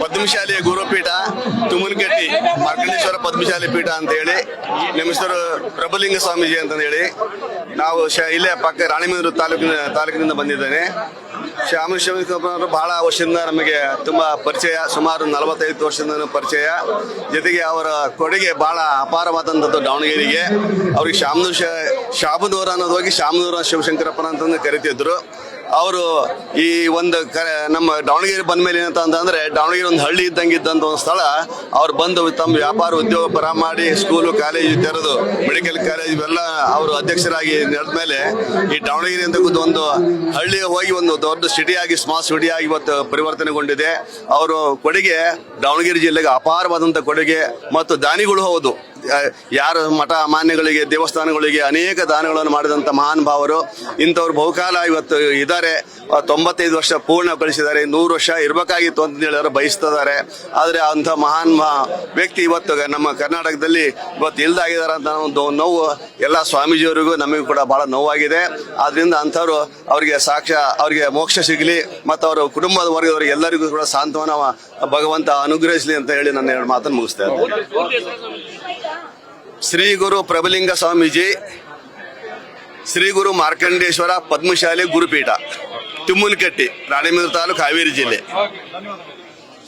ಪದ್ಮಶಾಲಿಯ ಗುರುಪೀಠ ತುಮನಕಟ್ಟಿ ಮಾರ್ಕಂಡೇಶ್ವರ ಪದ್ಮಶಾಲಿ ಪೀಠ ಅಂತ ಹೇಳಿ ನಮ್ಮ ಹೆಸರು ಪ್ರಭುಲಿಂಗ ಸ್ವಾಮೀಜಿ ಅಂತ ಹೇಳಿ ನಾವು ಇಲ್ಲೇ ಪಕ್ಕ ರಾಣಿಬೆನ್ನೂರು ತಾಲೂಕಿನಿಂದ ಬಂದಿದ್ದೇನೆ. ಶ್ಯಾಮಶಿವರವರು ಬಹಳ ವರ್ಷದಿಂದ ನಮಗೆ ತುಂಬಾ ಪರಿಚಯ, ಸುಮಾರು 45 ವರ್ಷದಿಂದ ಪರಿಚಯ. ಜೊತೆಗೆ ಅವರ ಕೊಡುಗೆ ಬಹಳ ಅಪಾರವಾದಂಥದ್ದು ದಾವಣಗೆರೆಗೆ. ಅವ್ರಿಗೆ ಶಾಬನೂರ ಅನ್ನೋದು ಹೋಗಿ ಶಾಮನೂರ ಶಿವಶಂಕರಪ್ಪನ ಅಂತಂದು ಕರಿತಿದ್ರು. ಅವರು ಈ ಒಂದು ನಮ್ಮ ದಾವಣಗೆರೆ ಬಂದ ಮೇಲೆ ಏನಂತ ಅಂತಂದ್ರೆ ದಾವಣಗೆರೆ ಒಂದು ಹಳ್ಳಿ ಇದ್ದಂತ ಒಂದು ಸ್ಥಳ. ಅವ್ರು ಬಂದು ತಮ್ಮ ವ್ಯಾಪಾರ ಉದ್ಯೋಗ ಪರ ಮಾಡಿ ಸ್ಕೂಲು ಕಾಲೇಜು ತೆರೆದು ಮೆಡಿಕಲ್ ಕಾಲೇಜ್ ಇವೆಲ್ಲ ಅವರು ಅಧ್ಯಕ್ಷರಾಗಿ ನಡೆದ ಮೇಲೆ ಈ ದಾವಣಗೆರೆ ಅಂತ ಒಂದು ಹಳ್ಳಿ ಹೋಗಿ ಒಂದು ದೊಡ್ಡ ಸಿಟಿಯಾಗಿ ಸ್ಮಾರ್ಟ್ ಸಿಟಿಯಾಗಿ ಇವತ್ತು ಪರಿವರ್ತನೆಗೊಂಡಿದೆ. ಅವರು ಕೊಡುಗೆ ದಾವಣಗೆರೆ ಜಿಲ್ಲೆಗೆ ಅಪಾರವಾದಂಥ ಕೊಡುಗೆ. ಮತ್ತು ದಾನಿಗಳು ಹೌದು, ಯಾರು ಮಠ ಮಾನ್ಯಗಳಿಗೆ ದೇವಸ್ಥಾನಗಳಿಗೆ ಅನೇಕ ದಾನಗಳನ್ನು ಮಾಡಿದಂಥ ಮಹಾನ್ ಭಾವರು ಇಂಥವ್ರು ಬಹುಕಾಲ ಇವತ್ತು ಇದ್ದಾರೆ. 95 ವರ್ಷ ಪೂರ್ಣಗೊಳಿಸಿದ್ದಾರೆ. 100 ವರ್ಷ ಇರಬೇಕಾಗಿತ್ತು ಅಂತ ಹೇಳಿ ಬಯಸ್ತಿದ್ದಾರೆ. ಆದರೆ ಅಂಥ ಮಹಾನ್ ವ್ಯಕ್ತಿ ಇವತ್ತು ನಮ್ಮ ಕರ್ನಾಟಕದಲ್ಲಿ ಇವತ್ತು ಇಲ್ದಾಗಿದ್ದಾರೆ ಅಂತ ಒಂದು ನೋವು ಎಲ್ಲ ಸ್ವಾಮೀಜಿಯವರಿಗೂ ನಮಗೂ ಕೂಡ ಬಹಳ ನೋವಾಗಿದೆ. ಆದ್ರಿಂದ ಅಂಥವ್ರು ಅವರಿಗೆ ಮೋಕ್ಷ ಸಿಗಲಿ ಮತ್ತು ಅವರ ಕುಟುಂಬದ ವರ್ಗದವರಿಗೆ ಎಲ್ಲರಿಗೂ ಕೂಡ ಸಾಂತ್ವನ ಭಗವಂತ ಅನುಗ್ರಹಿಸಲಿ ಅಂತ ಹೇಳಿ ನನ್ನ 2 ಮಾತನ್ನು ಮುಗಿಸ್ತಾ ಇದ್ದೇನೆ. ಶ್ರೀ ಗುರು ಪ್ರಭುಲಿಂಗ ಸ್ವಾಮೀಜಿ, ಶ್ರೀ ಗುರು ಮಾರ್ಕಂಡೇಶ್ವರ ಪದ್ಮಶಾಲಿ ಗುರುಪೀಠ, ತುಮ್ಮನಕಟ್ಟಿ, ರಾಣಿಬೆನ್ನೂರು ತಾಲೂಕು, ಹಾವೇರಿ ಜಿಲ್ಲೆ.